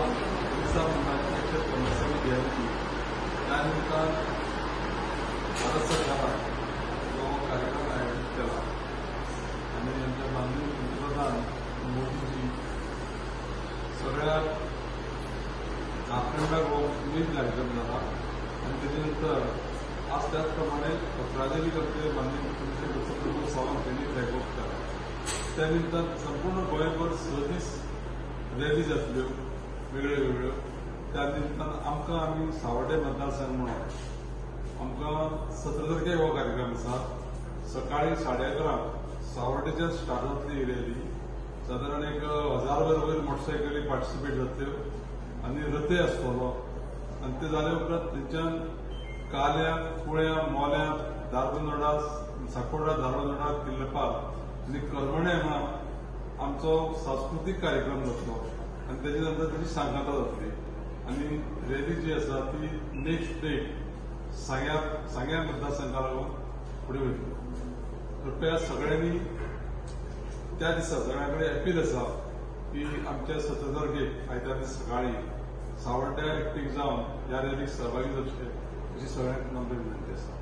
दिसा मुखाचे कर्मचारी जयंती त्या निमित्तान भारत सरकारान जो कार्यक्रम आयोजित केला आणि आमच्या माननीय पंतप्रधान मोदीजी सगळ्या झारखंडाक हो उमेद कार्यक्रम झाला आणि त्याच्यानंतर आज त्याचप्रमाणे पत्रादेवी करते माननीय मुख्यमंत्री डॉ. प्रमोद सावंत यांनी फ्लॅग केला. त्या निमित्तान संपूर्ण गोंयभर 6 दीस रॅली जातल्यो वेगळ्यो. त्या निमित्तान आम्ही सावड्डे मतदारसंघ म्हणून आमकां 17 तारखेक हो कार्यक्रम आसा. सकाळी 11:30 सावड्डेच्या स्टार्ट जातली ही रॅली. साधारण 1000 वयर मोटरसायकली पार्टिसिपेट जातल्यो आनी रथय आसतलो आनी ते जाले उपरांत थंयच्यान काल्या, कुळ्या, मोल्या, धारबांदोडा, सांकवाळ, धारबांदोडा, किल्लपार आनी करमणे हांगा आमचो सांस्कृतीक कार्यक्रम जातलो आनी तेजे नंतर तेजी सांगाता जातली आनी रॅली जी आसा ती नेक्स्ट डे सांग्या मतदारसंघा लागून फुडें वयतली. कृपया सगळ्यांनी त्या दिसा सगळ्यां कडेन अपील आसा की आमच्या 17 तारखेक आयतार दीस सकाळी सावड्ड्या एकठीक जावन ह्या रॅलीक सहभागी जावचे अशी सगळ्यांक नम्र विनंती आसा.